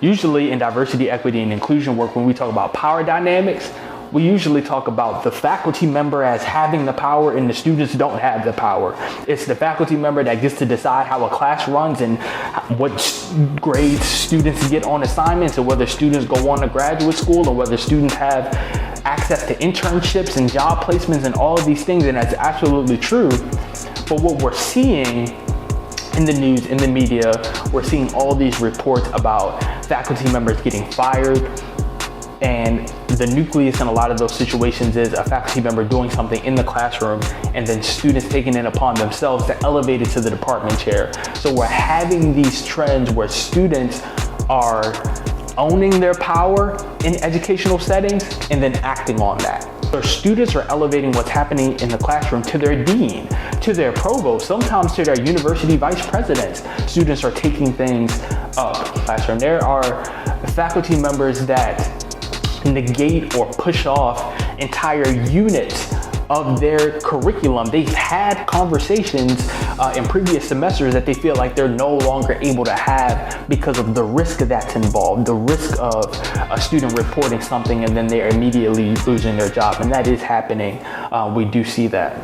Usually in diversity, equity, and inclusion work, when we talk about power dynamics, we usually talk about the faculty member as having the power and the students don't have the power. It's the faculty member that gets to decide how a class runs and what grades students get on assignments, and whether students go on to graduate school, or whether students have access to internships and job placements and all of these things, and that's absolutely true. But what we're seeing in the news, in the media, we're seeing all these reports about faculty members getting fired, and the nucleus in a lot of those situations is a faculty member doing something in the classroom and then students taking it upon themselves to elevate it to the department chair. So we're having these trends where students are owning their power in educational settings and then acting on that. So students are elevating what's happening in the classroom to their dean, to their provost, sometimes to their university vice presidents. Students are taking things up in the classroom. There are faculty members that negate or push off entire units of their curriculum. They've had conversations in previous semesters that they feel like they're no longer able to have because of the risk that's involved, the risk of a student reporting something and then they're immediately losing their job. And that is happening. We do see that.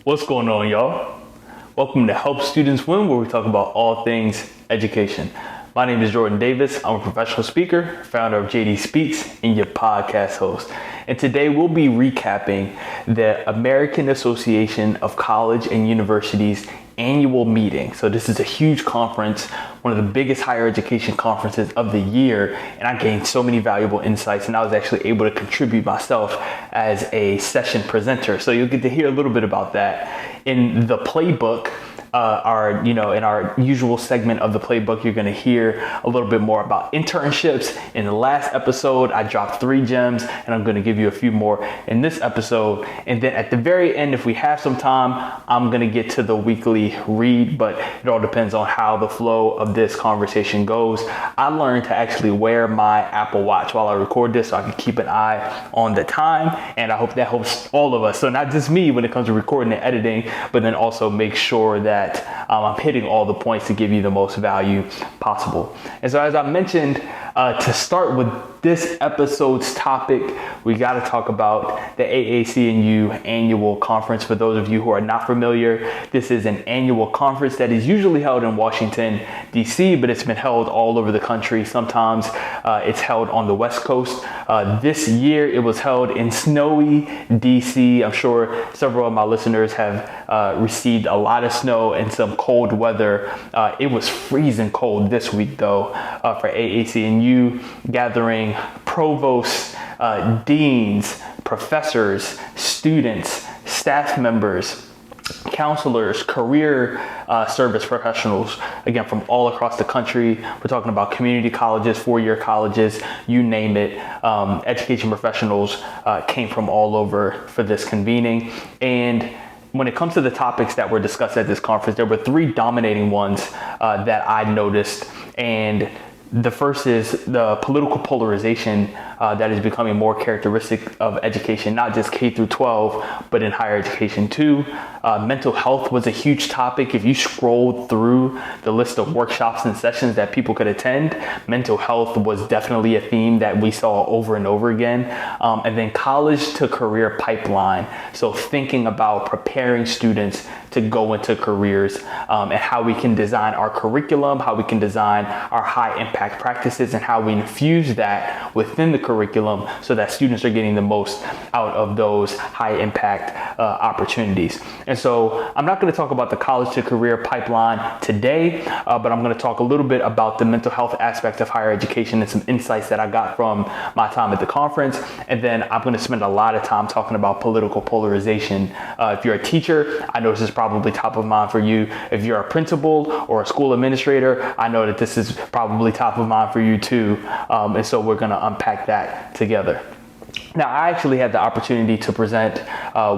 What's going on, y'all? Welcome to Help Students Win, where we talk about all things education. My name is Jordan Davis. I'm a professional speaker, founder of JD Speaks, and your podcast host. And today we'll be recapping the American Association of College and Universities annual meeting. So this is a huge conference, one of the biggest higher education conferences of the year, and I gained so many valuable insights, and I was actually able to contribute myself as a session presenter. So you'll get to hear a little bit about that. In the playbook, in our usual segment of the playbook, you're going to hear a little bit more about internships. In the last episode, I dropped 3 gems, and I'm going to give you a few more in this episode. And then at the very end, if we have some time, I'm going to get to the weekly read, but it all depends on how the flow of this conversation goes. I learned to actually wear my Apple Watch while I record this so I can keep an eye on the time, and I hope that helps all of us. So not just me when it comes to recording and editing, but then also make sure that I'm hitting all the points to give you the most value possible. And so as I mentioned, to start with this episode's topic, we got to talk about the AAC&U annual conference. For those of you who are not familiar, this is an annual conference that is usually held in Washington, D.C., but it's been held all over the country. Sometimes it's held on the West Coast. This year, it was held in snowy D.C. I'm sure several of my listeners have received a lot of snow and some cold weather. It was freezing cold this week, though, for AAC&U, gathering provosts, deans, professors, students, staff members, counselors, career service professionals, again, from all across the country. We're talking about community colleges, 4-year colleges, you name it. Education professionals came from all over for this convening. And when it comes to the topics that were discussed at this conference, there were 3 dominating ones that I noticed. And the first is the political polarization that is becoming more characteristic of education, not just K through 12, but in higher education too. Mental health was a huge topic. If you scrolled through the list of workshops and sessions that people could attend, mental health was definitely a theme that we saw over and over again. And then college to career pipeline. So thinking about preparing students to go into careers and how we can design our curriculum, how we can design our high impact impact practices and how we infuse that within the curriculum so that students are getting the most out of those high impact opportunities. And so I'm not going to talk about the college to career pipeline today, but I'm going to talk a little bit about the mental health aspect of higher education and some insights that I got from my time at the conference. And then I'm going to spend a lot of time talking about political polarization. If you're a teacher, I know this is probably top of mind for you. If you're a principal or a school administrator, I know that this is probably top of mind for you too. And so we're going to unpack that together. Now, I actually had the opportunity to present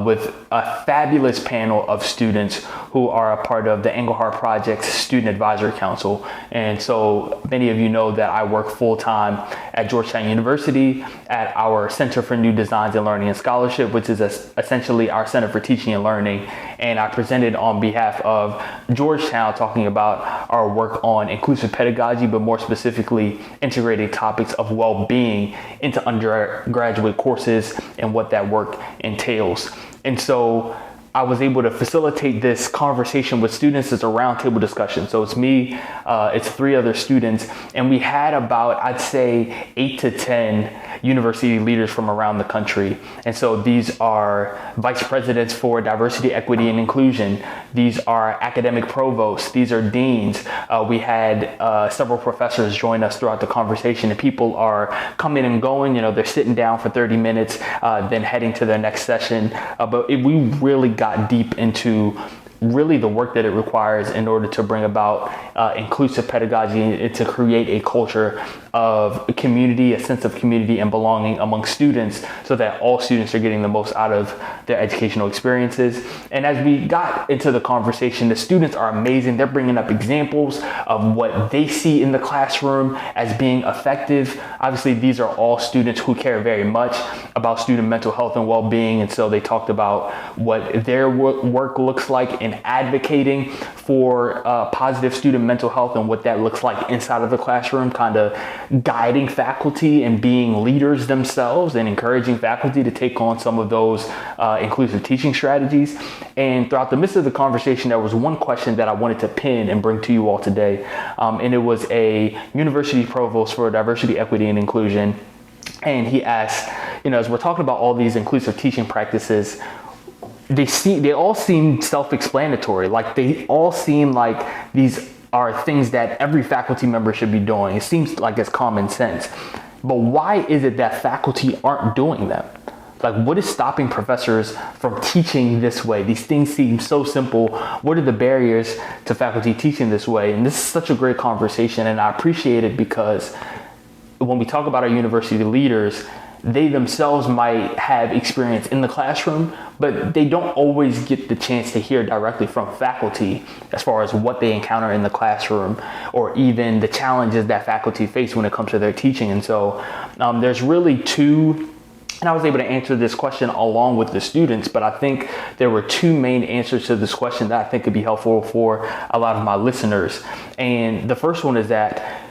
with a fabulous panel of students who are a part of the Engelhardt Project's Student Advisory Council. And so many of you know that I work full-time at Georgetown University at our Center for New Designs in Learning and Scholarship, which is essentially our Center for Teaching and Learning. And I presented on behalf of Georgetown talking about our work on inclusive pedagogy, but more specifically integrating topics of well-being into undergraduate courses and what that work entails. And so I was able to facilitate this conversation with students as a roundtable discussion. So it's me, it's 3 other students, and we had about, I'd say, 8 to 10 university leaders from around the country. And so these are vice presidents for diversity, equity, and inclusion. These are academic provosts. These are deans. We had several professors join us throughout the conversation, and people are coming and going. You know, they're sitting down for 30 minutes, then heading to their next session. But we really got deep into really the work that it requires in order to bring about inclusive pedagogy and to create a culture of community, a sense of community and belonging among students so that all students are getting the most out of their educational experiences. And as we got into the conversation, the students are amazing. They're bringing up examples of what they see in the classroom as being effective. Obviously, these are all students who care very much about student mental health and well-being. And so they talked about what their work looks like in advocating for positive student mental health and what that looks like inside of the classroom, kind of guiding faculty and being leaders themselves and encouraging faculty to take on some of those inclusive teaching strategies. And throughout the midst of the conversation, there was one question that I wanted to pin and bring to you all today. And it was a university provost for diversity, equity, and inclusion. And he asked, you know, as we're talking about all these inclusive teaching practices, they all seem self-explanatory. Like they all seem like these are things that every faculty member should be doing. It seems like it's common sense. But why is it that faculty aren't doing them? Like, what is stopping professors from teaching this way? These things seem so simple. What are the barriers to faculty teaching this way? And this is such a great conversation, and I appreciate it because when we talk about our university leaders, they themselves might have experience in the classroom, but they don't always get the chance to hear directly from faculty as far as what they encounter in the classroom or even the challenges that faculty face when it comes to their teaching. And so there's really two, and I was able to answer this question along with the students, but I think there were 2 main answers to this question that I think could be helpful for a lot of my listeners. And the first one is that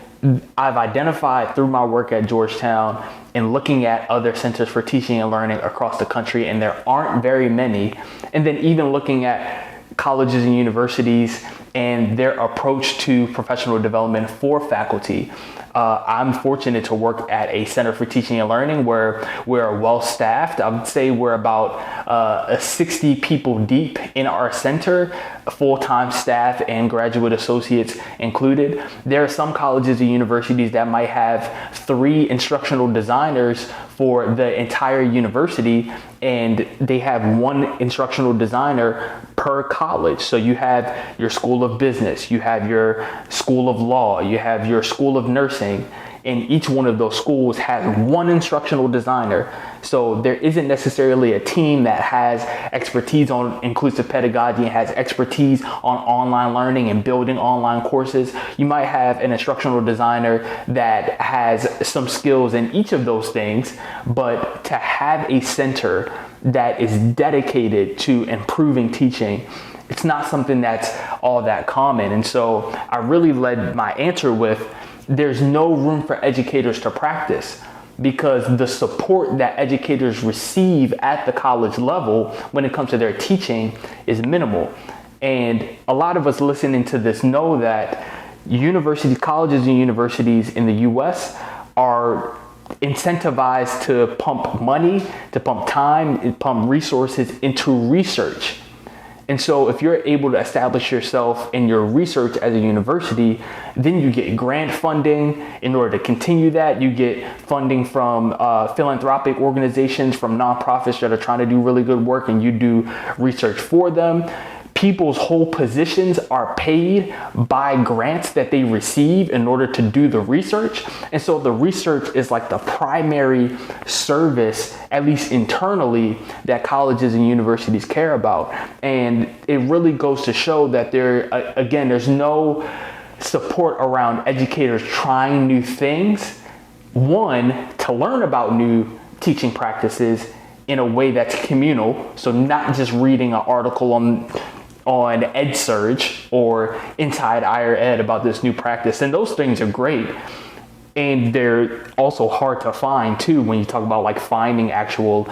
I've identified through my work at Georgetown and looking at other centers for teaching and learning across the country, and there aren't very many. And then even looking at colleges and universities and their approach to professional development for faculty. I'm fortunate to work at a Center for Teaching and Learning where we're well staffed. I would say we're about 60 people deep in our center, full-time staff and graduate associates included. There are some colleges and universities that might have 3 instructional designers for the entire university, and they have 1 instructional designer per college. So you have your School of Business, you have your School of Law, you have your School of Nursing, and each one of those schools has 1 instructional designer. So there isn't necessarily a team that has expertise on inclusive pedagogy and has expertise on online learning and building online courses. You might have an instructional designer that has some skills in each of those things, but to have a center that is dedicated to improving teaching, it's not something that's all that common. And so I really led my answer with, there's no room for educators to practice because the support that educators receive at the college level when it comes to their teaching is minimal. And a lot of us listening to this know that colleges and universities in the US are incentivized to pump money, to pump time, and pump resources into research. And so if you're able to establish yourself in your research as a university, then you get grant funding. In order to continue that, you get funding from philanthropic organizations, from nonprofits that are trying to do really good work, and you do research for them. People's whole positions are paid by grants that they receive in order to do the research. And so the research is like the primary service, at least internally, that colleges and universities care about. And it really goes to show that there's no support around educators trying new things. One, to learn about new teaching practices in a way that's communal. So not just reading an article on EdSurge or Inside Higher Ed about this new practice. And those things are great. And they're also hard to find too when you talk about like finding actual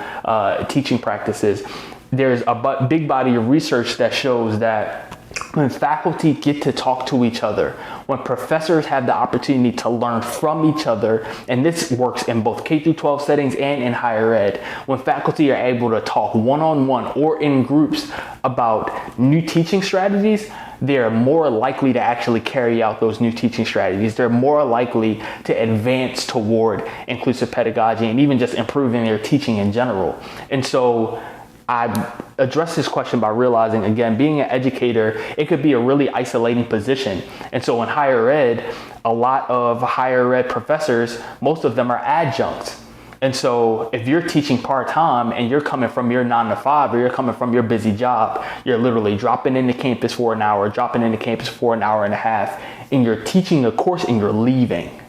teaching practices. There's a big body of research that shows that when faculty get to talk to each other, when professors have the opportunity to learn from each other, and this works in both K-12 settings and in higher ed, when faculty are able to talk one-on-one or in groups about new teaching strategies, they're more likely to actually carry out those new teaching strategies. They're more likely to advance toward inclusive pedagogy and even just improving their teaching in general. And so I address this question by realizing, again, being an educator, it could be a really isolating position. And so in higher ed, a lot of higher ed professors, most of them are adjuncts. And so if you're teaching part-time and you're coming from your 9 to 5 or you're coming from your busy job, you're literally dropping into campus for an hour, dropping into campus for an hour and a half, and you're teaching a course and you're leaving,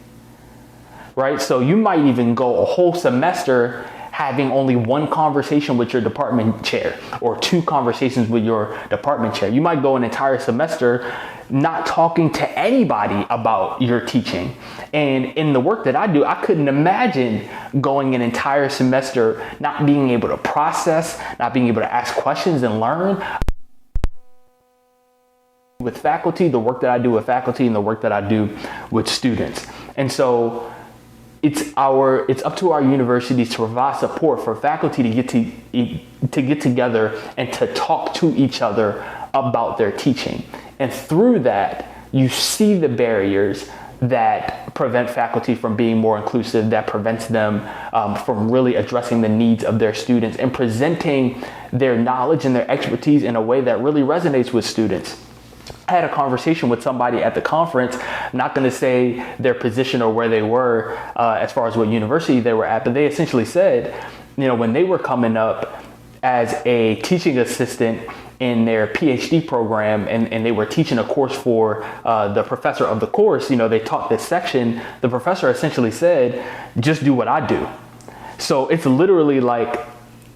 right? So you might even go a whole semester having only one conversation with your department chair or 2 conversations with your department chair. You might go an entire semester not talking to anybody about your teaching. And in the work that I do, I couldn't imagine going an entire semester not being able to process, not being able to ask questions and learn. With faculty, the work that I do with faculty and the work that I do with students. And so it's up to our universities to provide support for faculty to get together and to talk to each other about their teaching. And through that, you see the barriers that prevent faculty from being more inclusive, that prevents them from really addressing the needs of their students and presenting their knowledge and their expertise in a way that really resonates with students. I had a conversation with somebody at the conference, not going to say their position or where they were as far as what university they were at, but they essentially said, when they were coming up as a teaching assistant in their PhD program and they were teaching a course for the professor of the course, they taught this section, the professor essentially said, just do what I do. So it's literally like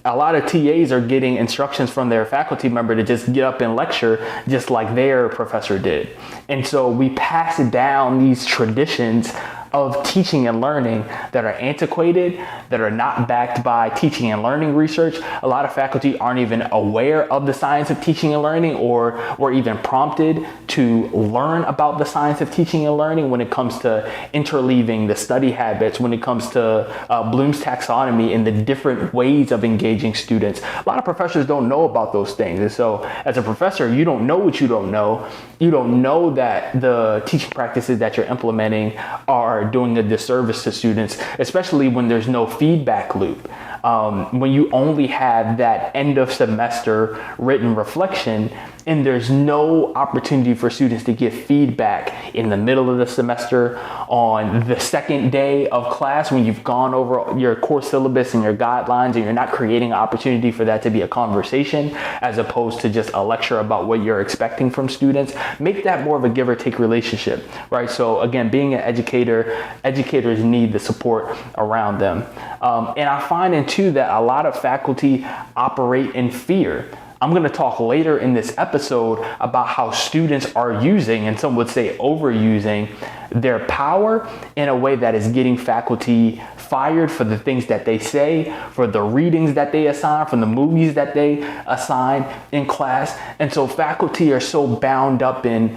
a lot of TAs are getting instructions from their faculty member to just get up and lecture just like their professor did. And so we pass down these traditions of teaching and learning that are antiquated, that are not backed by teaching and learning research. A lot of faculty aren't even aware of the science of teaching and learning or even prompted to learn about the science of teaching and learning when it comes to interleaving the study habits, when it comes to Bloom's taxonomy and the different ways of engaging students. A lot of professors don't know about those things. And so as a professor, you don't know what you don't know. You don't know that the teaching practices that you're implementing are doing a disservice to students, especially when there's no feedback loop. When you only have that end of semester written reflection and there's no opportunity for students to give feedback in the middle of the semester, on the second day of class when you've gone over your course syllabus and your guidelines and you're not creating an opportunity for that to be a conversation as opposed to just a lecture about what you're expecting from students. Make that more of a give or take relationship, right? So again, being an educator, educators need the support around them. And I find too that a lot of faculty operate in fear. I'm going to talk later in this episode about how students are using, and some would say overusing, their power in a way that is getting faculty fired for the things that they say, for the readings that they assign, from the movies that they assign in class. And so faculty are so bound up in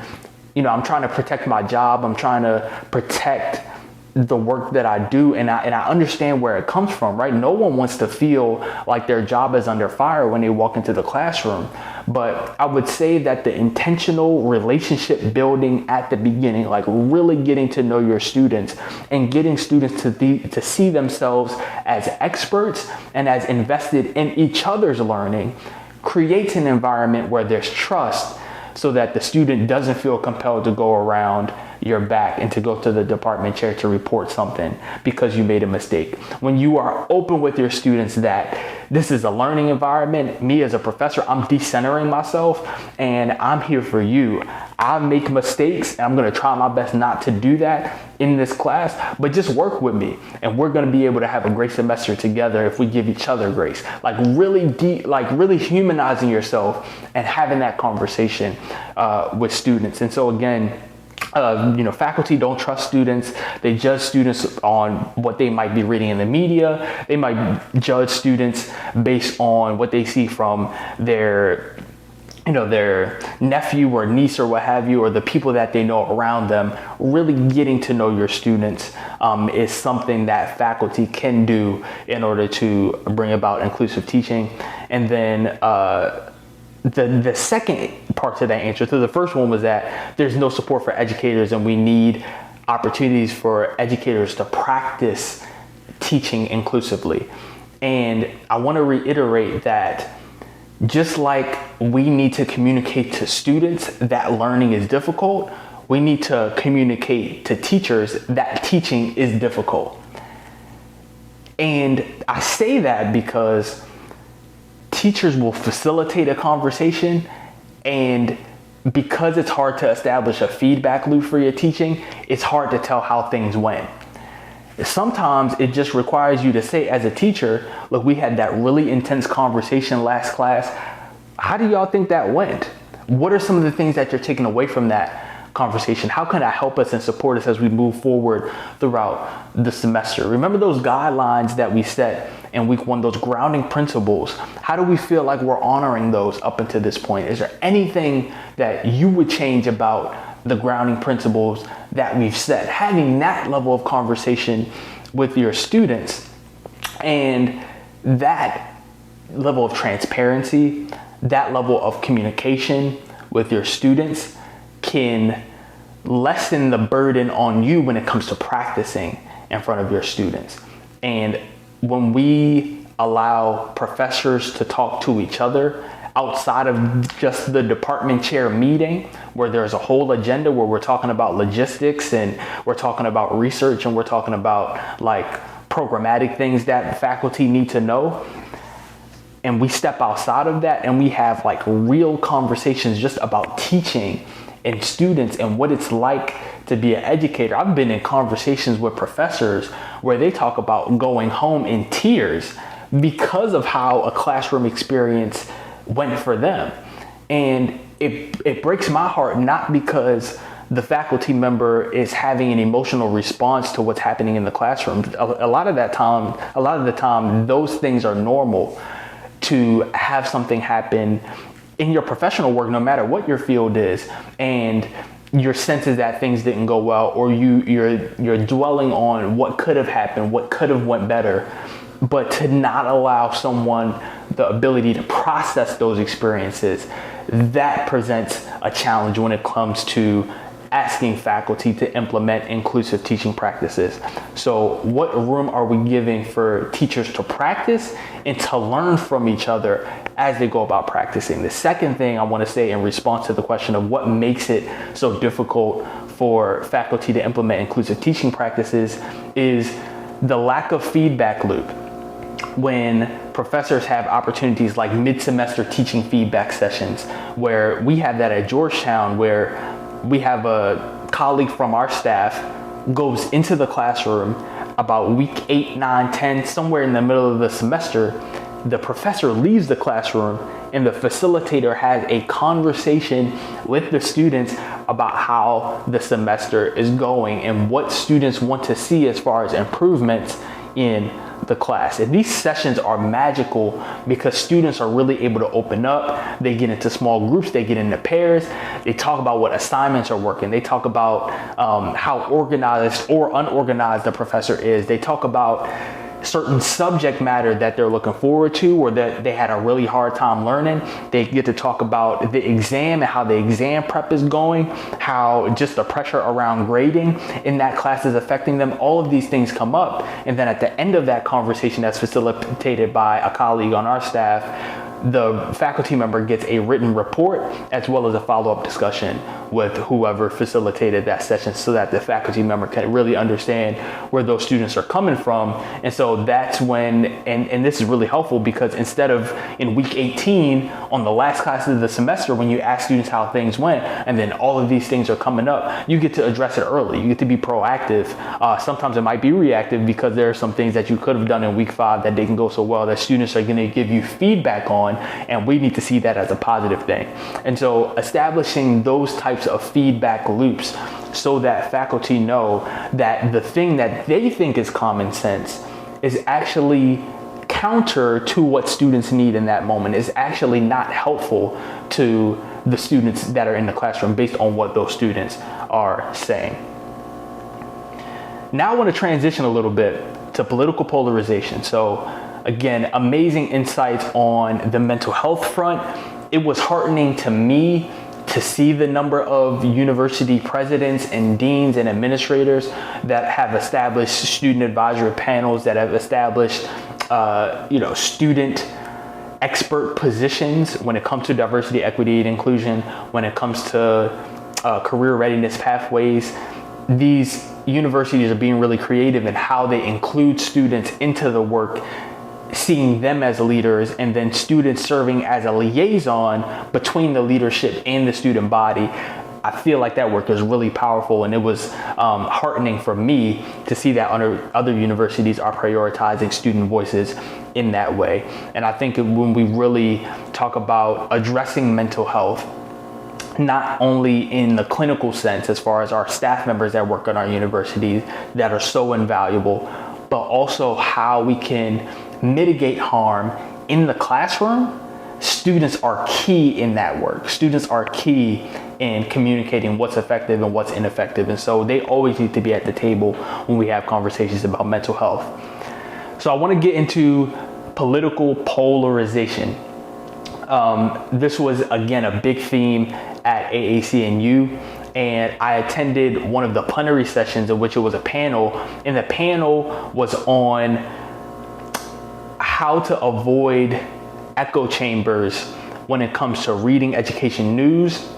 I'm trying to protect my job. I'm trying to protect the work that I do, and I understand where it comes from, right? No one wants to feel like their job is under fire when they walk into the classroom. But I would say that the intentional relationship building at the beginning, like really getting to know your students and getting students to see themselves as experts and as invested in each other's learning, creates an environment where there's trust, so that the student doesn't feel compelled to go around your back and to go to the department chair to report something because you made a mistake. When you are open with your students that this is a learning environment, me as a professor, I'm decentering myself and I'm here for you. I make mistakes and I'm going to try my best not to do that in this class, but just work with me and we're going to be able to have a great semester together if we give each other grace. Like really deep, like really humanizing yourself and having that conversation with students. And so again, faculty don't trust students. They judge students on what they might be reading in the media. They might judge students based on what they see from their nephew or niece or what have you, or the people that they know around them. Really getting to know your students is something that faculty can do in order to bring about inclusive teaching. And then the second part to that answer, so the first one was that there's no support for educators and we need opportunities for educators to practice teaching inclusively. And I want to reiterate that just like we need to communicate to students that learning is difficult, we need to communicate to teachers that teaching is difficult. And I say that because teachers will facilitate a conversation, and because it's hard to establish a feedback loop for your teaching, it's hard to tell how things went. Sometimes it just requires you to say as a teacher, look, we had that really intense conversation last class. How do y'all think that went? What are some of the things that you're taking away from that conversation? How can that help us and support us as we move forward throughout the semester? Remember those guidelines that we set in week 1, those grounding principles. How do we feel like we're honoring those up until this point? Is there anything that you would change about the grounding principles that we've set? Having that level of conversation with your students and that level of transparency, that level of communication with your students can lessen the burden on you when it comes to practicing in front of your students. And when we allow professors to talk to each other outside of just the department chair meeting, where there's a whole agenda where we're talking about logistics and we're talking about research and we're talking about like programmatic things that faculty need to know, and we step outside of that and we have like real conversations just about teaching and students and what it's like to be an educator. I've been in conversations with professors where they talk about going home in tears because of how a classroom experience went for them. And it breaks my heart, not because the faculty member is having an emotional response to what's happening in the classroom. A lot of the time, those things are normal to have something happen in your professional work, no matter what your field is, and your sense is that things didn't go well, or you're dwelling on what could have happened, what could have went better, but to not allow someone the ability to process those experiences, that presents a challenge when it comes to asking faculty to implement inclusive teaching practices. So what room are we giving for teachers to practice and to learn from each other as they go about practicing? The second thing I want to say in response to the question of what makes it so difficult for faculty to implement inclusive teaching practices is the lack of feedback loop. When professors have opportunities like mid-semester teaching feedback sessions, where we have that at Georgetown, where we have a colleague from our staff goes into the classroom about week 8, 9, 10, somewhere in the middle of the semester. The professor leaves the classroom and the facilitator has a conversation with the students about how the semester is going and what students want to see as far as improvements in the class. And these sessions are magical because students are really able to open up. They get into small groups, they get into pairs, they talk about what assignments are working, they talk about how organized or unorganized the professor is, they talk about certain subject matter that they're looking forward to or that they had a really hard time learning. They get to talk about the exam and how the exam prep is going, how just the pressure around grading in that class is affecting them. All of these things come up. And then at the end of that conversation that's facilitated by a colleague on our staff, the faculty member gets a written report as well as a follow-up discussion with whoever facilitated that session so that the faculty member can really understand where those students are coming from. And so that's when, and this is really helpful because instead of in week 18 on the last class of the semester, when you ask students how things went, and then all of these things are coming up, you get to address it early. You get to be proactive. Sometimes it might be reactive because there are some things that you could have done in week 5 that didn't go so well that students are going to give you feedback on. And we need to see that as a positive thing. And so establishing those types of feedback loops so that faculty know that the thing that they think is common sense is actually counter to what students need in that moment, is actually not helpful to the students that are in the classroom based on what those students are saying. Now I want to transition a little bit to political polarization. So again, amazing insights on the mental health front. It was heartening to me to see the number of university presidents and deans and administrators that have established student advisory panels, that have established, student expert positions when it comes to diversity, equity, and inclusion, when it comes to career readiness pathways. These universities are being really creative in how they include students into the work, seeing them as leaders, and then students serving as a liaison between the leadership and the student body. I feel like that work is really powerful, and it was heartening for me to see that other universities are prioritizing student voices in that way. And I think when we really talk about addressing mental health, not only in the clinical sense as far as our staff members that work at our universities that are so invaluable, but also how we can mitigate harm in the classroom, students are key in that work. Students are key in communicating what's effective and what's ineffective. And so they always need to be at the table when we have conversations about mental health. So I want to get into political polarization. This was, again, a big theme at AAC&U. And I attended one of the plenary sessions in which it was a panel, and the panel was on how to avoid echo chambers when it comes to reading education news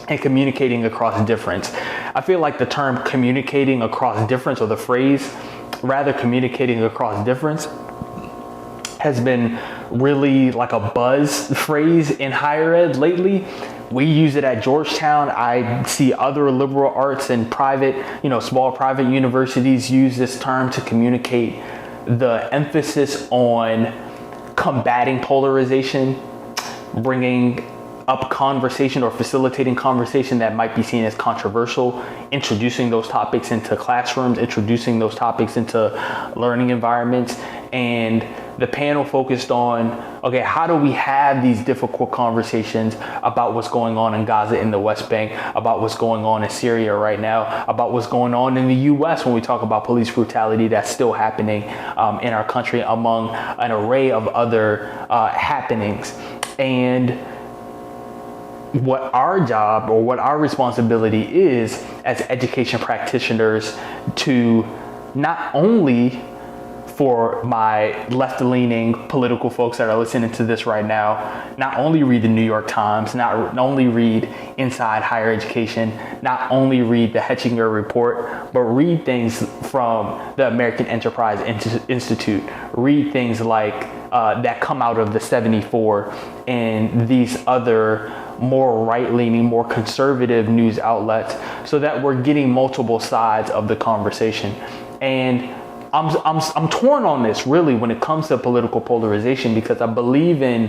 and communicating across difference. I feel like the term communicating across difference, or the phrase rather communicating across difference, has been really like a buzz phrase in higher ed lately. We use it at Georgetown. I see other liberal arts and private, small private universities use this term to communicate the emphasis on combating polarization, bringing up conversation or facilitating conversation that might be seen as controversial, introducing those topics into classrooms, introducing those topics into learning environments. And the panel focused on, okay, how do we have these difficult conversations about what's going on in Gaza, in the West Bank, about what's going on in Syria right now, about what's going on in the US when we talk about police brutality that's still happening in our country, among an array of other happenings. And what our job or what our responsibility is as education practitioners to not only, for my left-leaning political folks that are listening to this right now, not only read the New York Times, not only read Inside Higher Education, not only read the Hetchinger Report, but read things from the American Enterprise Institute, read things like that come out of the 74 and these other more right-leaning, more conservative news outlets, so that we're getting multiple sides of the conversation. And I'm torn on this really when it comes to political polarization, because I believe in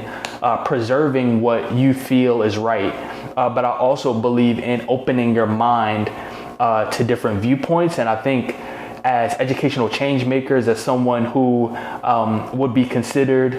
preserving what you feel is right, but I also believe in opening your mind to different viewpoints. And I think as educational change makers, as someone who would be considered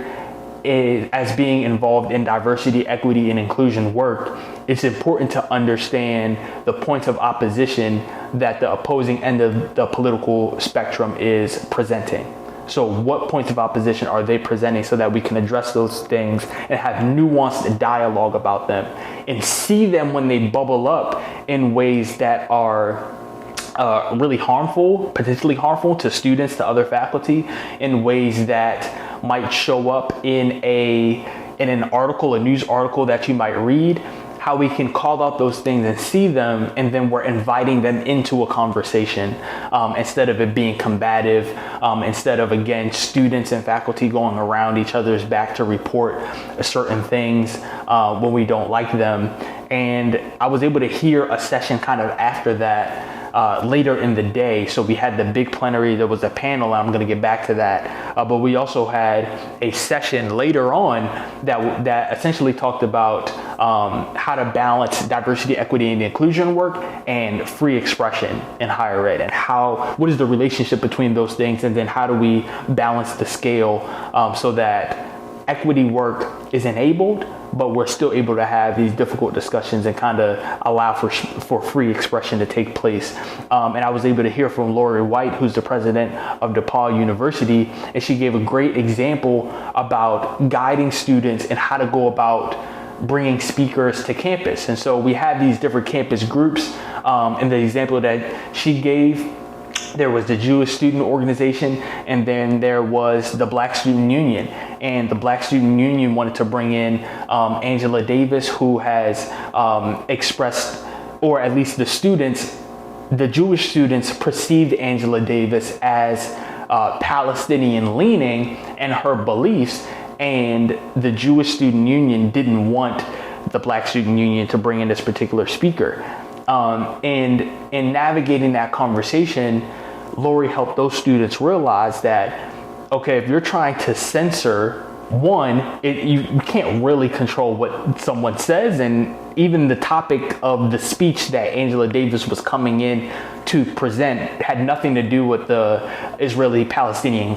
as being involved in diversity, equity, and inclusion work, it's important to understand the points of opposition that the opposing end of the political spectrum is presenting. So what points of opposition are they presenting so that we can address those things and have nuanced dialogue about them and see them when they bubble up in ways that are really harmful, potentially harmful to students, to other faculty, in ways that might show up in an article, a news article that you might read, how we can call out those things and see them, and then we're inviting them into a conversation instead of it being combative, instead of, again, students and faculty going around each other's back to report certain things when we don't like them. And I was able to hear a session kind of after that later in the day. So we had the big plenary, there was a panel, and I'm going to get back to that. But we also had a session later on that essentially talked about how to balance diversity, equity, and inclusion work and free expression in higher ed, and what is the relationship between those things, and then how do we balance the scale so that equity work is enabled, but we're still able to have these difficult discussions and kind of allow for free expression to take place. And I was able to hear from Lori White, who's the president of DePaul University, and she gave a great example about guiding students and how to go about bringing speakers to campus. And so we have these different campus groups. In the example that she gave, there was the Jewish Student Organization, and then there was the Black Student Union. And the Black Student Union wanted to bring in Angela Davis, who has expressed, or at least the Jewish students perceived Angela Davis as Palestinian leaning in her beliefs, and the Jewish Student Union didn't want the Black Student Union to bring in this particular speaker. And in navigating that conversation, Lori helped those students realize that, okay, if you're trying to censor one, you can't really control what someone says. And even the topic of the speech that Angela Davis was coming in to present had nothing to do with the Israeli-Palestinian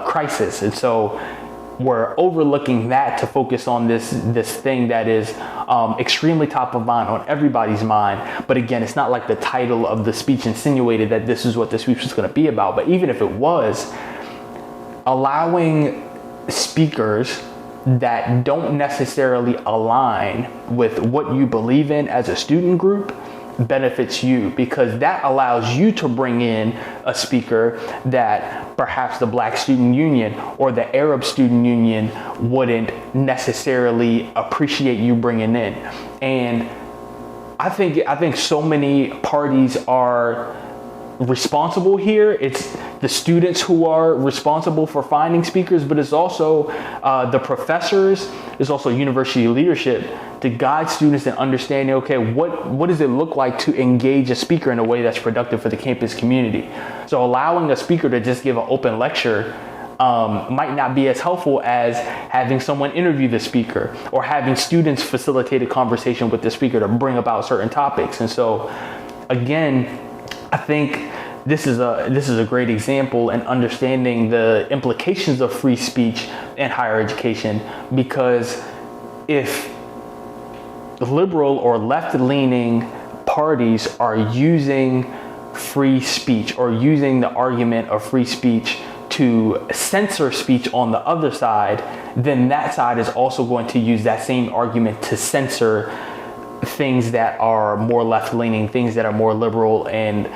crisis. And so we're overlooking that to focus on this thing that is extremely top of mind on everybody's mind. But again, it's not like the title of the speech insinuated that this is what the speech was going to be about. But even if it was, allowing speakers that don't necessarily align with what you believe in as a student group benefits you, because that allows you to bring in a speaker that perhaps the Black Student Union or the Arab Student Union wouldn't necessarily appreciate you bringing in. And I think so many parties are responsible here. It's the students who are responsible for finding speakers, but it's also the professors, it's also university leadership to guide students in understanding, okay, what does it look like to engage a speaker in a way that's productive for the campus community? So allowing a speaker to just give an open lecture might not be as helpful as having someone interview the speaker or having students facilitate a conversation with the speaker to bring about certain topics. And so again, I think this is a great example in understanding the implications of free speech in higher education, because if liberal or left-leaning parties are using free speech or using the argument of free speech to censor speech on the other side, then that side is also going to use that same argument to censor things that are more left-leaning, things that are more liberal, and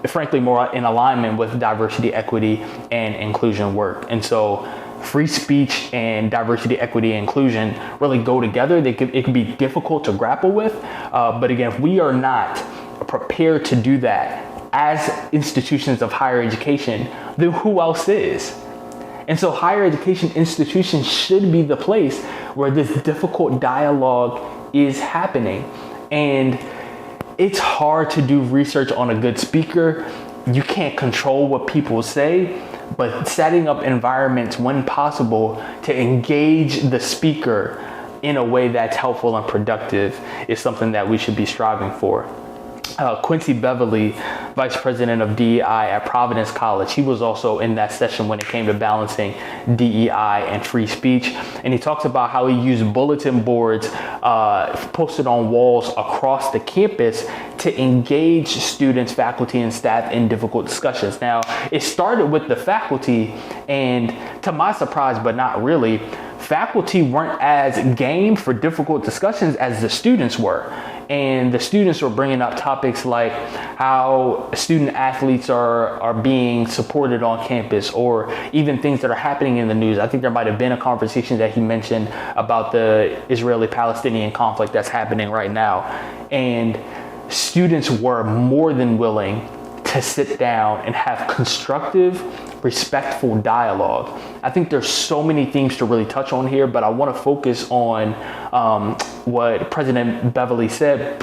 frankly more in alignment with diversity, equity, and inclusion work. And so free speech and diversity, equity, and inclusion really go together. It can be difficult to grapple with, but again, if we are not prepared to do that as institutions of higher education, then who else is? And so higher education institutions should be the place where this difficult dialogue is happening. And it's hard to do research on a good speaker. You can't control what people say, but setting up environments when possible to engage the speaker in a way that's helpful and productive is something that we should be striving for. Quincy Beverly, vice president of DEI at Providence College, he was also in that session when it came to balancing DEI and free speech. And he talks about how he used bulletin boards posted on walls across the campus to engage students, faculty, and staff in difficult discussions. Now, it started with the faculty, and to my surprise, but not really, faculty weren't as game for difficult discussions as the students were. And the students were bringing up topics like how student athletes are being supported on campus, or even things that are happening in the news. I think there might have been a conversation that he mentioned about the Israeli-Palestinian conflict that's happening right now. And students were more than willing to sit down and have constructive, respectful dialogue. I think there's so many themes to really touch on here, but I want to focus on what President Beverly said,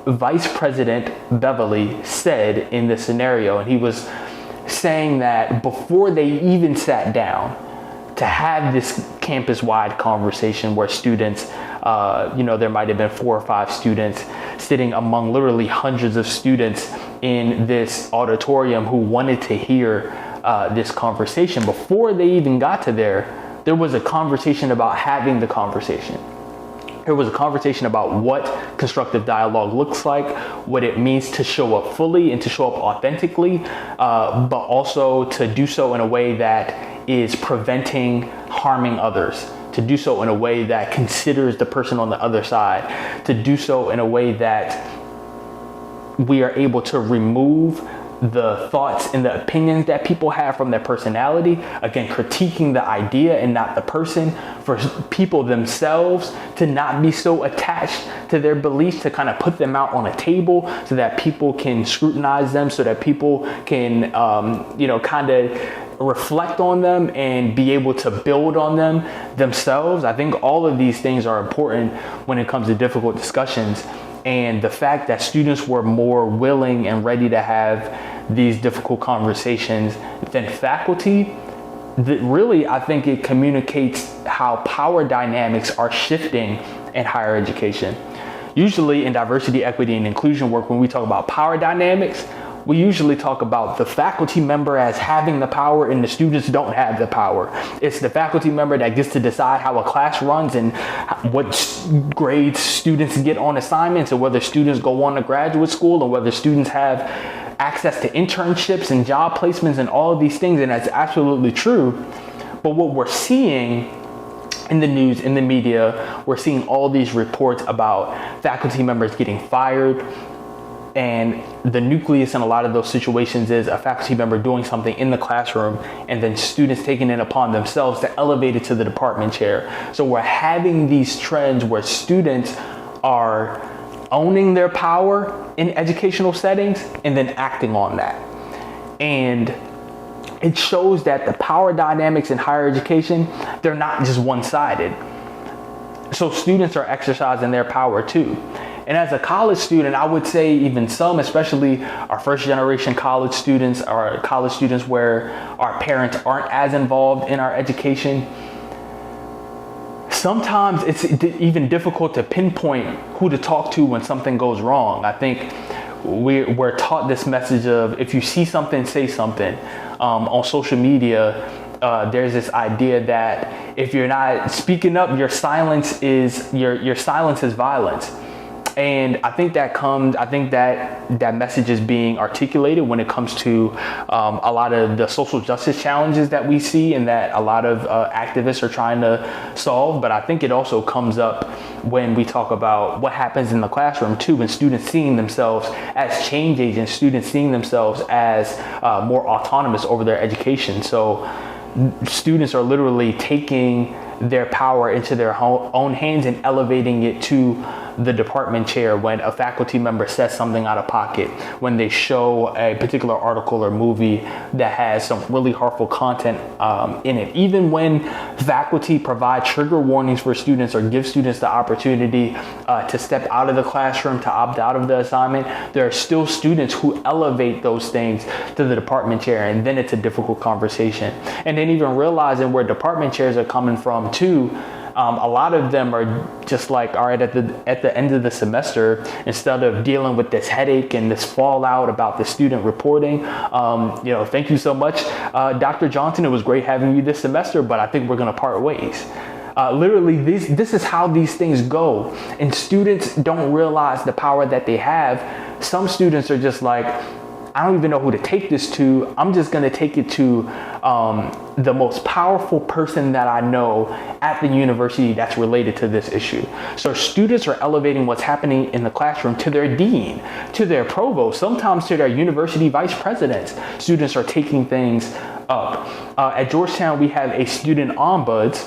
Vice President Beverly said in this scenario. And he was saying that before they even sat down to have this campus-wide conversation where students, there might have been 4 or 5 students sitting among literally hundreds of students in this auditorium who wanted to hear this conversation. Before they even got to there was a conversation about having the conversation. There was a conversation about what constructive dialogue looks like, what it means to show up fully and to show up authentically, but also to do so in a way that is preventing harming others, to do so in a way that considers the person on the other side, to do so in a way that we are able to remove the thoughts and the opinions that people have from their personality. Again, critiquing the idea and not the person, for people themselves to not be so attached to their beliefs, to kind of put them out on a table so that people can scrutinize them, so that people can, kind of reflect on them and be able to build on them themselves. I think all of these things are important when it comes to difficult discussions. And the fact that students were more willing and ready to have these difficult conversations than faculty, really, I think it communicates how power dynamics are shifting in higher education. Usually in diversity, equity, and inclusion work, when we talk about power dynamics, we usually talk about the faculty member as having the power and the students don't have the power. It's the faculty member that gets to decide how a class runs and what grades students get on assignments, and whether students go on to graduate school, and whether students have access to internships and job placements and all of these things. And that's absolutely true. But what we're seeing in the news, in the media, we're seeing all these reports about faculty members getting fired. And the nucleus in a lot of those situations is a faculty member doing something in the classroom and then students taking it upon themselves to elevate it to the department chair. So we're having these trends where students are owning their power in educational settings and then acting on that. And it shows that the power dynamics in higher education, they're not just one-sided. So students are exercising their power too. And as a college student, I would say even some, especially our first generation college students, or college students where our parents aren't as involved in our education, sometimes it's even difficult to pinpoint who to talk to when something goes wrong. I think we're taught this message of, if you see something, say something. On social media, there's this idea that if you're not speaking up, your silence is violence. And I think that message is being articulated when it comes to a lot of the social justice challenges that we see and that a lot of activists are trying to solve. But I think it also comes up when we talk about what happens in the classroom too, when students seeing themselves as change agents, students seeing themselves as more autonomous over their education. So students are literally taking their power into their own hands and elevating it to the department chair when a faculty member says something out of pocket, when they show a particular article or movie that has some really harmful content in it. Even when faculty provide trigger warnings for students or give students the opportunity to step out of the classroom, to opt out of the assignment, there are still students who elevate those things to the department chair, and then it's a difficult conversation. And then even realizing where department chairs are coming from too, A lot of them are just like, all right, at the end of the semester, instead of dealing with this headache and this fallout about the student reporting, thank you so much, Dr. Johnson. It was great having you this semester, but I think we're going to part ways. Literally, this is how these things go. And students don't realize the power that they have. Some students are just like, I don't even know who to take this to. I'm just going to take it to the most powerful person that I know at the university that's related to this issue. So students are elevating what's happening in the classroom to their dean, to their provost, sometimes to their university vice presidents. Students are taking things up. At Georgetown, we have a student ombuds.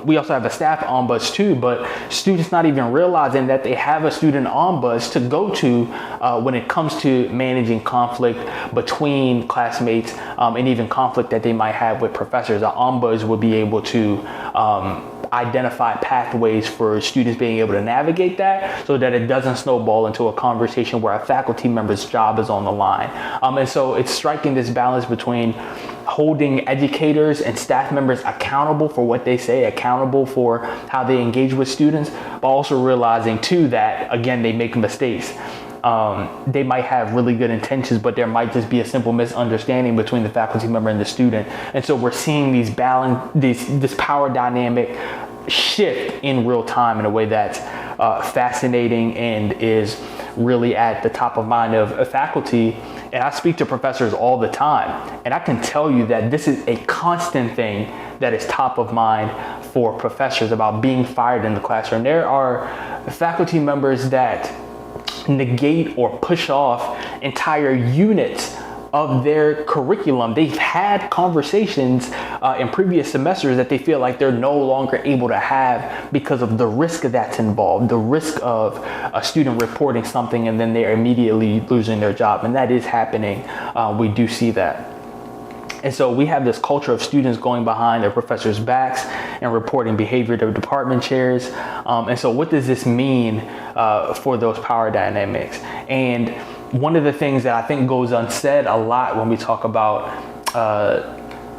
We also have a staff ombuds too, but students not even realizing that they have a student ombuds to go to when it comes to managing conflict between classmates and even conflict that they might have with professors. Our ombuds will be able to identify pathways for students being able to navigate that so that it doesn't snowball into a conversation where a faculty member's job is on the line. And so it's striking this balance between holding educators and staff members accountable for what they say, accountable for how they engage with students, but also realizing too that, again, they make mistakes. They might have really good intentions, but there might just be a simple misunderstanding between the faculty member and the student. And so we're seeing this power dynamic shift in real time in a way that's fascinating and is really at the top of mind of faculty. And I speak to professors all the time, and I can tell you that this is a constant thing that is top of mind for professors about being fired in the classroom. There are faculty members that negate or push off entire units of their curriculum. They've had conversations in previous semesters that they feel like they're no longer able to have because of the risk that's involved, the risk of a student reporting something and then they're immediately losing their job. And that is happening. We do see that. And so we have this culture of students going behind their professors' backs and reporting behavior to department chairs. And so what does this mean for those power dynamics? And one of the things that I think goes unsaid a lot when we talk about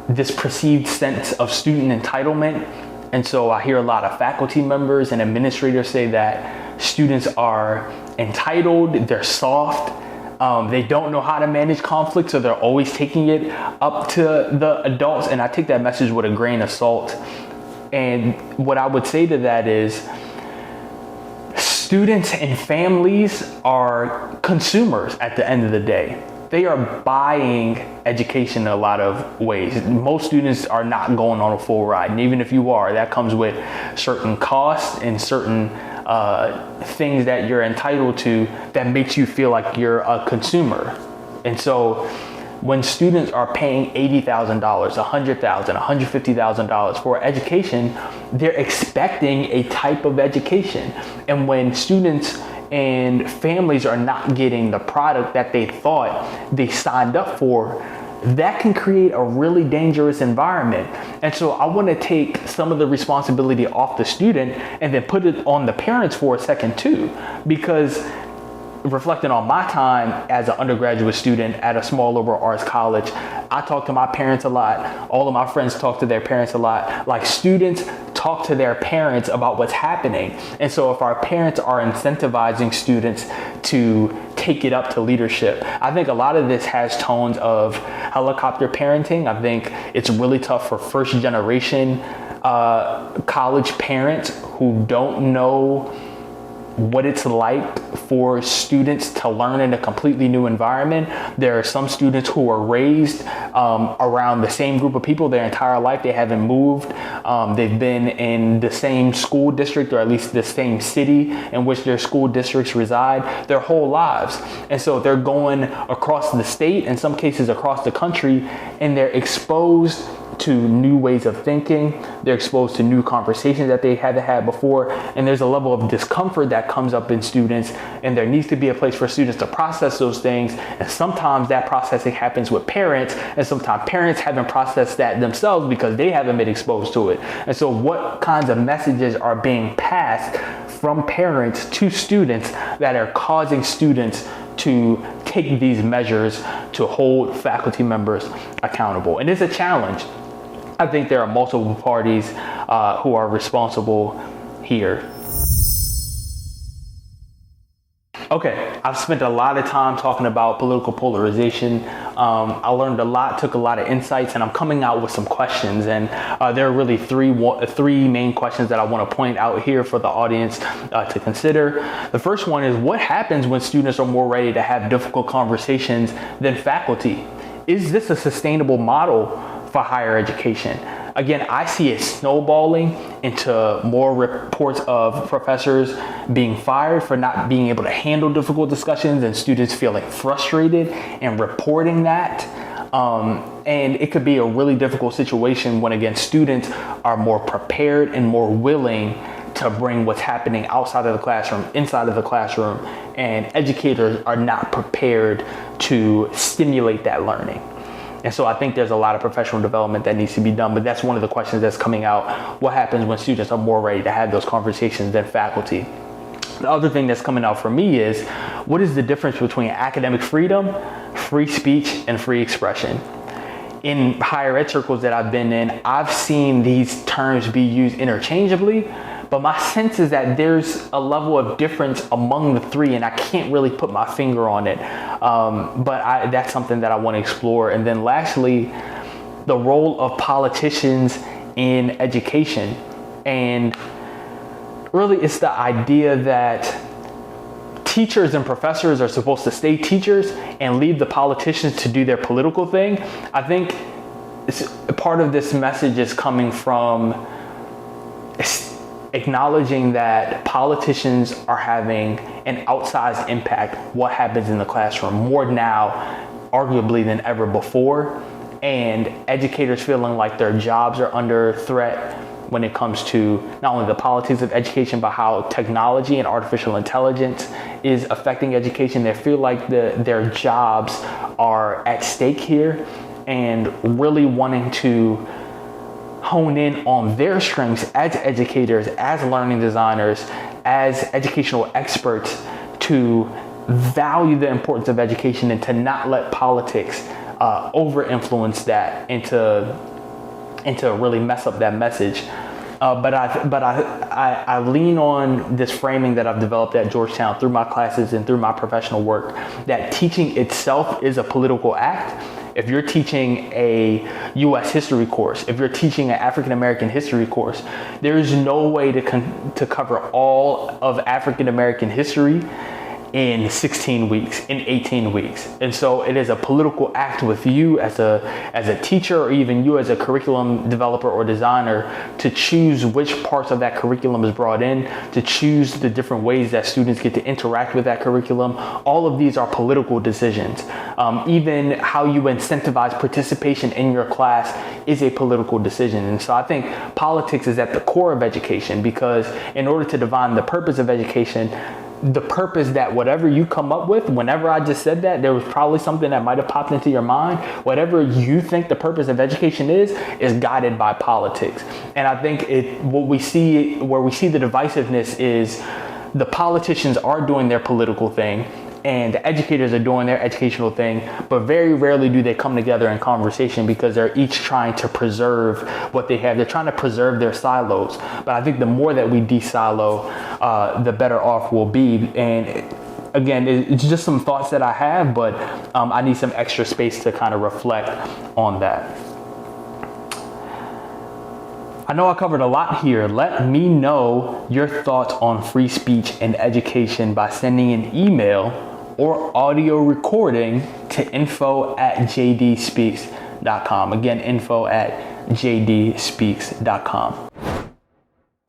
this perceived sense of student entitlement. And so I hear a lot of faculty members and administrators say that students are entitled, they're soft, they don't know how to manage conflict, so they're always taking it up to the adults. And I take that message with a grain of salt. And what I would say to that is, students and families are consumers at the end of the day. They are buying education in a lot of ways. Most students are not going on a full ride. And even if you are, that comes with certain costs and certain things that you're entitled to that makes you feel like you're a consumer. And so when students are paying $80,000, $100,000, $150,000 for education, they're expecting a type of education. And when students and families are not getting the product that they thought they signed up for, that can create a really dangerous environment. And so I want to take some of the responsibility off the student and then put it on the parents for a second too, because reflecting on my time as an undergraduate student at a small liberal arts college, I talk to my parents a lot. All of my friends talk to their parents a lot. Like, students talk to their parents about what's happening. And so if our parents are incentivizing students to take it up to leadership, I think a lot of this has tones of helicopter parenting. I think it's really tough for first generation college parents who don't know what it's like for students to learn in a completely new environment. There are some students who are raised around the same group of people their entire life. They haven't moved. They've been in the same school district, or at least the same city in which their school districts reside, their whole lives. And so they're going across the state, in some cases across the country, and they're exposed to new ways of thinking. They're exposed to new conversations that they haven't had before. And there's a level of discomfort that comes up in students, and there needs to be a place for students to process those things. And sometimes that processing happens with parents, and sometimes parents haven't processed that themselves because they haven't been exposed to it. And so what kinds of messages are being passed from parents to students that are causing students to take these measures to hold faculty members accountable? And it's a challenge. I think there are multiple parties who are responsible here. Okay, I've spent a lot of time talking about political polarization. I learned a lot, took a lot of insights, and I'm coming out with some questions. And there are really three main questions that I want to point out here for the audience to consider. The first one is, what happens when students are more ready to have difficult conversations than faculty? Is this a sustainable model for higher education? Again, I see it snowballing into more reports of professors being fired for not being able to handle difficult discussions and students feeling frustrated and reporting that. And it could be a really difficult situation when, again, students are more prepared and more willing to bring what's happening outside of the classroom, inside of the classroom, and educators are not prepared to stimulate that learning. And so I think there's a lot of professional development that needs to be done, but that's one of the questions that's coming out. What happens when students are more ready to have those conversations than faculty? The other thing that's coming out for me is, what is the difference between academic freedom, free speech, and free expression? In higher ed circles that I've been in, I've seen these terms be used interchangeably, but my sense is that there's a level of difference among the three, and I can't really put my finger on it. But that's something that I want to explore. And then lastly, the role of politicians in education. And really, it's the idea that teachers and professors are supposed to stay teachers and leave the politicians to do their political thing. I think part of this message is coming from acknowledging that politicians are having an outsized impact what happens in the classroom more now, arguably, than ever before, and educators feeling like their jobs are under threat when it comes to not only the politics of education, but how technology and artificial intelligence is affecting education. They feel like their jobs are at stake here, and really wanting to hone in on their strengths as educators, as learning designers, as educational experts, to value the importance of education and to not let politics over influence that and to really mess up that message. But I lean on this framing that I've developed at Georgetown through my classes and through my professional work, that teaching itself is a political act. If you're teaching a U.S. history course, if you're teaching an African American history course, there is no way to cover all of African American history in 16 weeks, in 18 weeks. And so it is a political act with you as a teacher, or even you as a curriculum developer or designer, to choose which parts of that curriculum is brought in, to choose the different ways that students get to interact with that curriculum. All of these are political decisions. Even how you incentivize participation in your class is a political decision. And so I think politics is at the core of education, because in order to define the purpose of education, the purpose that whatever you come up with, whenever I just said that, there was probably something that might have popped into your mind. Whatever you think the purpose of education is guided by politics. And I think where we see the divisiveness is the politicians are doing their political thing and the educators are doing their educational thing, but very rarely do they come together in conversation, because they're each trying to preserve what they have. They're trying to preserve their silos. But I think the more that we de-silo, the better off we'll be. And again, it's just some thoughts that I have, but I need some extra space to kind of reflect on that. I know I covered a lot here. Let me know your thoughts on free speech and education by sending an email or audio recording to info@jdspeaks.com. Again, info@jdspeaks.com.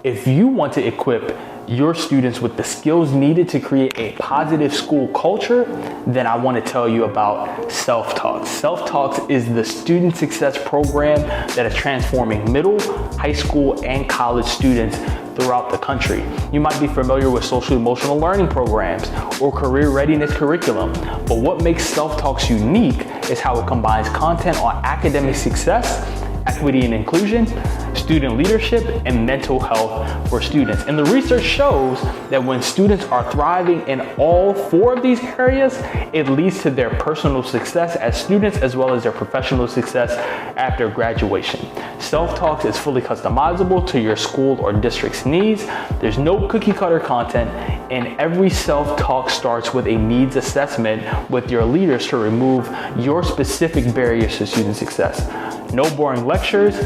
If you want to equip your students with the skills needed to create a positive school culture, then I want to tell you about Self-Talks. Self-Talks is the student success program that is transforming middle, high school, and college students throughout the country. You might be familiar with social emotional learning programs or career readiness curriculum, but what makes Self-Talks unique is how it combines content on academic success, equity and inclusion, student leadership, and mental health for students. And the research shows that when students are thriving in all four of these areas, it leads to their personal success as students as well as their professional success after graduation. Self-Talks is fully customizable to your school or district's needs. There's no cookie cutter content, and every self-talk starts with a needs assessment with your leaders to remove your specific barriers to student success. No boring lectures.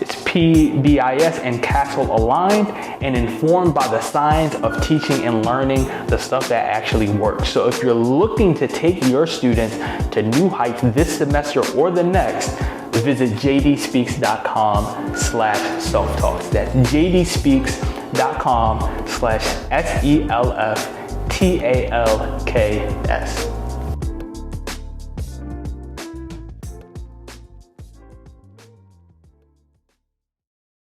It's PBIS and CASEL aligned and informed by the science of teaching and learning, the stuff that actually works. So if you're looking to take your students to new heights this semester or the next, visit jdspeaks.com/self-talks. That's jdspeaks.com/SELFTALKS.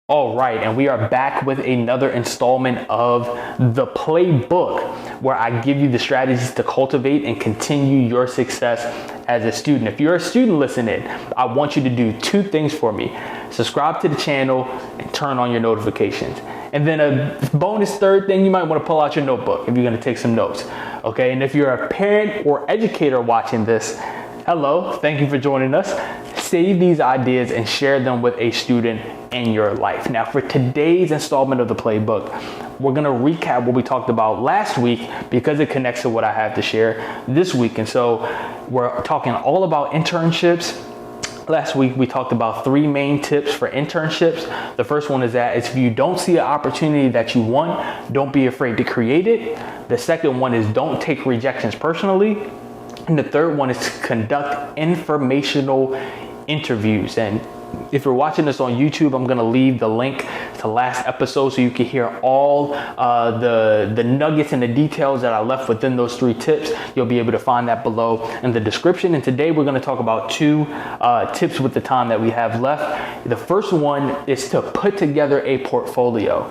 All right, and we are back with another installment of the playbook, where I give you the strategies to cultivate and continue your success as a student. If you're a student listening, I want you to do two things for me. Subscribe to the channel and turn on your notifications. And then a bonus third thing, you might want to pull out your notebook if you're going to take some notes. Okay, and if you're a parent or educator watching this, hello, thank you for joining us. Save these ideas and share them with a student in your life. Now, for today's installment of the playbook, we're going to recap what we talked about last week because it connects to what I have to share this week. And so we're talking all about internships. Last week, we talked about 3 main tips for internships. The first one is that if you don't see an opportunity that you want, don't be afraid to create it. The second one is don't take rejections personally. And the third one is to conduct informational interviews. And if you're watching this on YouTube, I'm going to leave the link to last episode so you can hear all the nuggets and the details that I left within those 3 tips. You'll be able to find that below in the description. And today we're going to talk about 2 tips with the time that we have left. The first one is to put together a portfolio.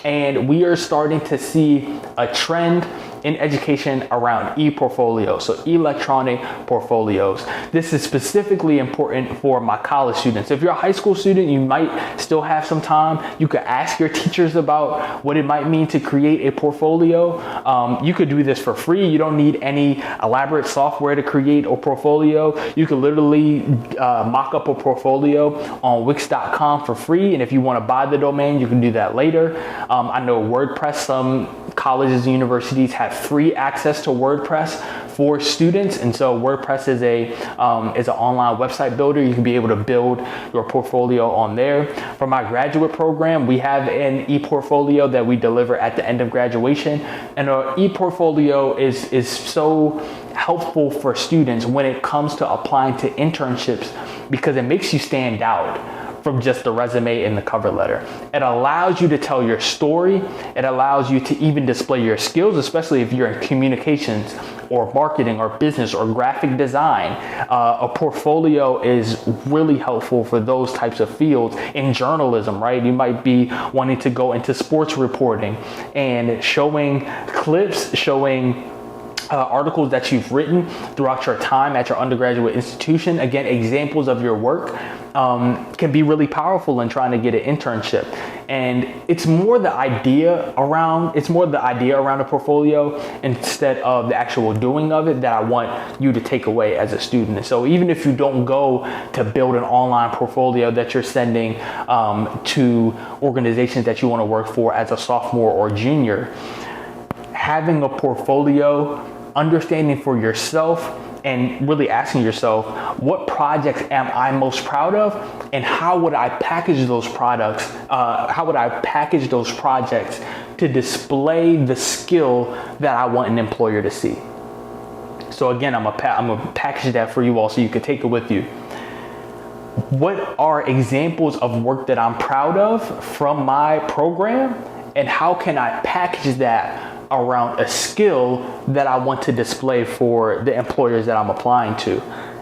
And we are starting to see a trend in education around e-portfolios, so electronic portfolios. This is specifically important for my college students. If you're a high school student, you might still have some time. You could ask your teachers about what it might mean to create a portfolio. You could do this for free. You don't need any elaborate software to create a portfolio. You could literally mock up a portfolio on Wix.com for free. And if you want to buy the domain, you can do that later. I know WordPress, some colleges and universities have free access to WordPress for students, and so WordPress is an online website builder. You can be able to build your portfolio on there. For my graduate program, we have an e-portfolio that we deliver at the end of graduation, and our e-portfolio is so helpful for students when it comes to applying to internships because it makes you stand out from just the resume and the cover letter. It allows you to tell your story. It allows you to even display your skills, especially if you're in communications or marketing or business or graphic design. A portfolio is really helpful for those types of fields. In journalism, right? You might be wanting to go into sports reporting and showing clips, showing articles that you've written throughout your time at your undergraduate institution. Again, examples of your work can be really powerful in trying to get an internship. And it's more the idea around a portfolio instead of the actual doing of it that I want you to take away as a student. And so even if you don't go to build an online portfolio that you're sending to organizations that you want to work for as a sophomore or junior, having a portfolio, understanding for yourself, and really asking yourself, what projects am I most proud of, and how would I package those projects to display the skill that I want an employer to see. So again, I'm gonna package that for you all so you can take it with you. What are examples of work that I'm proud of from my program, and how can I package that around a skill that I want to display for the employers that I'm applying to?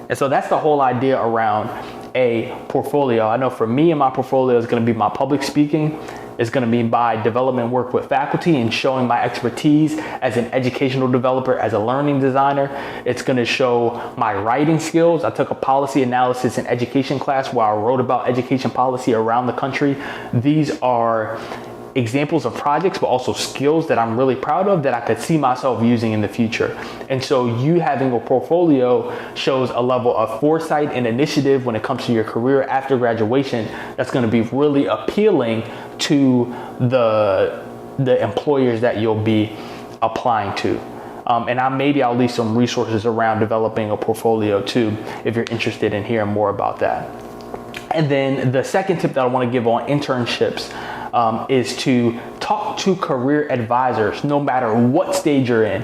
And so that's the whole idea around a portfolio. I know for me, and my portfolio is going to be my public speaking. It's going to be my development work with faculty and showing my expertise as an educational developer, as a learning designer. It's going to show my writing skills. I took a policy analysis and education class where I wrote about education policy around the country. These are examples of projects, but also skills that I'm really proud of that I could see myself using in the future. And so you having a portfolio shows a level of foresight and initiative when it comes to your career after graduation that's going to be really appealing to the employers that you'll be applying to. And maybe I'll leave some resources around developing a portfolio too, if you're interested in hearing more about that. And then the second tip that I want to give on internships is to talk to career advisors, no matter what stage you're in.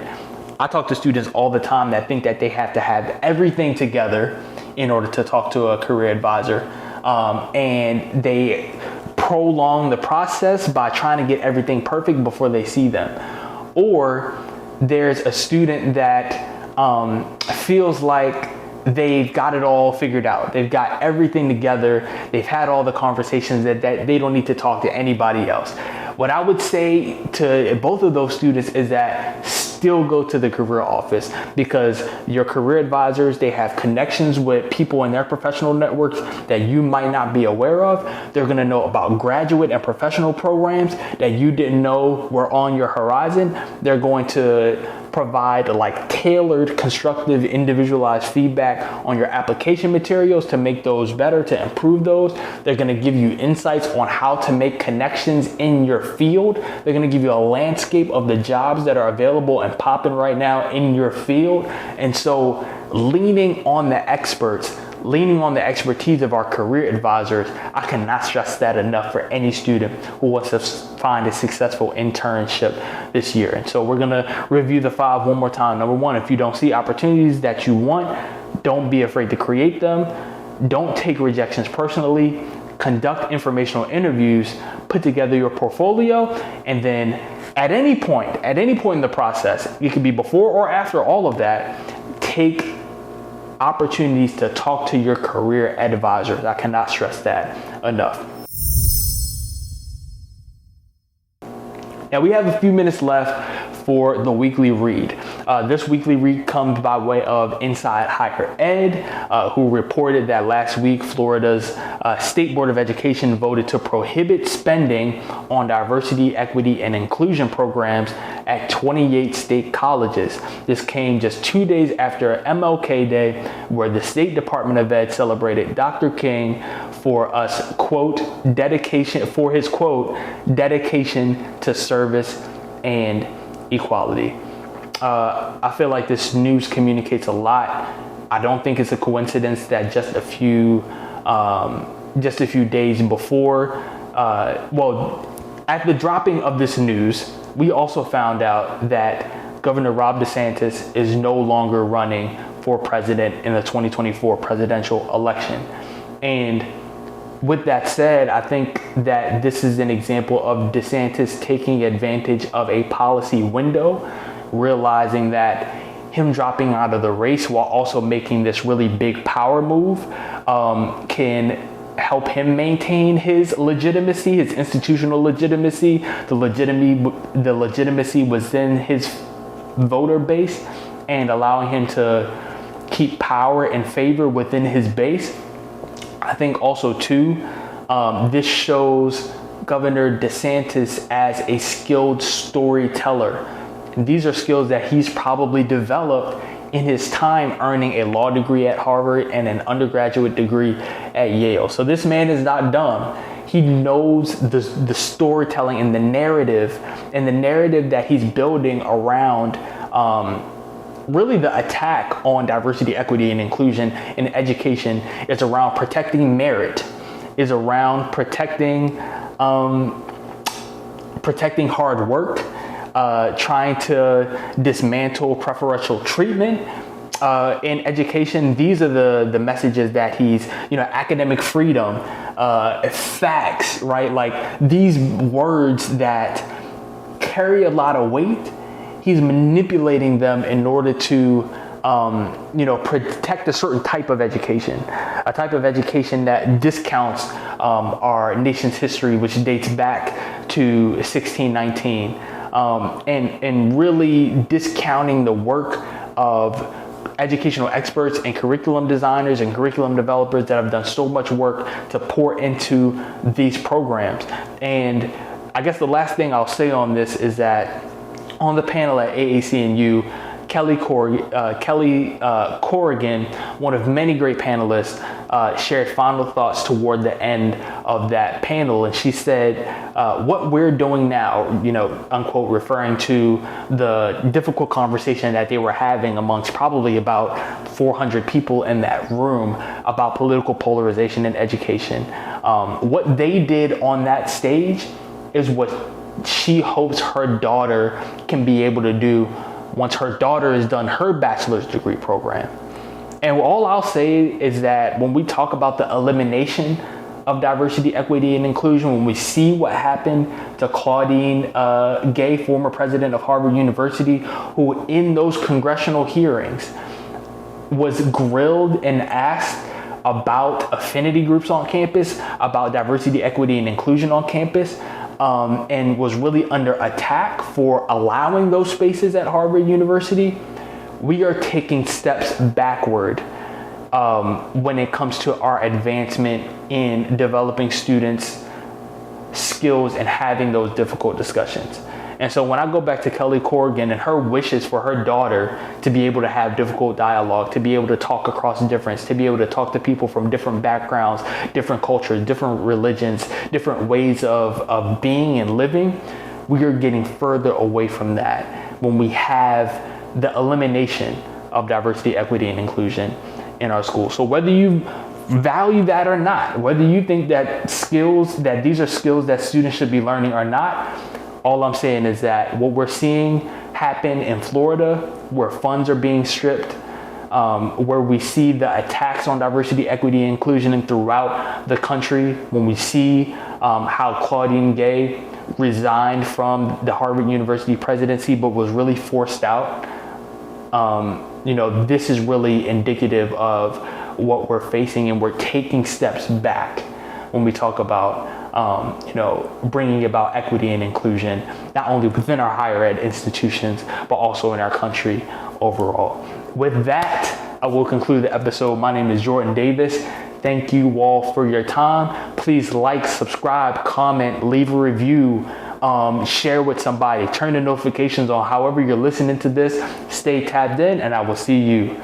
I talk to students all the time that think that they have to have everything together in order to talk to a career advisor. And they prolong the process by trying to get everything perfect before they see them. Or there's a student that feels like they've got it all figured out. They've got everything together. They've had all the conversations that they don't need to talk to anybody else. What I would say to both of those students is that still go to the career office, because your career advisors, they have connections with people in their professional networks that you might not be aware of. They're going to know about graduate and professional programs that you didn't know were on your horizon. They're going to provide like tailored, constructive, individualized feedback on your application materials to make those better, to improve those. They're going to give you insights on how to make connections in your field. They're going to give you a landscape of the jobs that are available and popping right now in your field. And so leaning on the experts, leaning on the expertise of our career advisors, I cannot stress that enough for any student who wants to find a successful internship this year. And so we're gonna review the 5 one more time. Number 1, if you don't see opportunities that you want, don't be afraid to create them. Don't take rejections personally. Conduct informational interviews, put together your portfolio, and then at any point in the process, it could be before or after all of that, take opportunities to talk to your career advisors. I cannot stress that enough. Now we have a few minutes left for the weekly read. This weekly read comes by way of Inside Higher Ed, who reported that last week Florida's State Board of Education voted to prohibit spending on diversity, equity, and inclusion programs at 28 state colleges. This came just 2 days after MLK Day, where the State Department of Ed celebrated Dr. King for his quote, dedication to service and equality. I feel like this news communicates a lot. I don't think it's a coincidence that just a few days before, at the dropping of this news, we also found out that Governor Ron DeSantis is no longer running for president in the 2024 presidential election. And with that said, I think that this is an example of DeSantis taking advantage of a policy window, realizing that him dropping out of the race while also making this really big power move can help him maintain his legitimacy, his institutional legitimacy, the legitimacy within his voter base, and allowing him to keep power and favor within his base. I think also too, this shows Governor DeSantis as a skilled storyteller. And these are skills that he's probably developed in his time earning a law degree at Harvard and an undergraduate degree at Yale. So this man is not dumb. He knows the storytelling and the narrative that he's building around really the attack on diversity, equity, and inclusion in education is around protecting merit, is around protecting hard work, trying to dismantle preferential treatment in education. These are the messages that he's, academic freedom, facts, right? Like these words that carry a lot of weight. He's manipulating them in order to, protect a certain type of education, a type of education that discounts our nation's history, which dates back to 1619, and really discounting the work of educational experts and curriculum designers and curriculum developers that have done so much work to pour into these programs. And I guess the last thing I'll say on this is that on the panel at AAC&U, Kelly Corrigan, one of many great panelists, shared final thoughts toward the end of that panel. And she said, what we're doing now, unquote, referring to the difficult conversation that they were having amongst probably about 400 people in that room about political polarization in education. What they did on that stage is what she hopes her daughter can be able to do once her daughter has done her bachelor's degree program. And all I'll say is that when we talk about the elimination of diversity, equity, and inclusion, when we see what happened to Claudine Gay, former president of Harvard University, who in those congressional hearings was grilled and asked about affinity groups on campus, about diversity, equity, and inclusion on campus, and was really under attack for allowing those spaces at Harvard University, we are taking steps backward when it comes to our advancement in developing students' skills and having those difficult discussions. And so when I go back to Kelly Corrigan and her wishes for her daughter to be able to have difficult dialogue, to be able to talk across difference, to be able to talk to people from different backgrounds, different cultures, different religions, different ways of being and living, we are getting further away from that when we have the elimination of diversity, equity, and inclusion in our schools. So whether you value that or not, whether you think that these are skills that students should be learning or not, all I'm saying is that what we're seeing happen in Florida, where funds are being stripped, where we see the attacks on diversity, equity, and inclusion and throughout the country, when we see how Claudine Gay resigned from the Harvard University presidency but was really forced out, this is really indicative of what we're facing, and we're taking steps back when we talk about bringing about equity and inclusion, not only within our higher ed institutions, but also in our country overall. With that, I will conclude the episode. My name is Jordan Davis. Thank you all for your time. Please like, subscribe, comment, leave a review, share with somebody, turn the notifications on. However you're listening to this, stay tapped in, and I will see you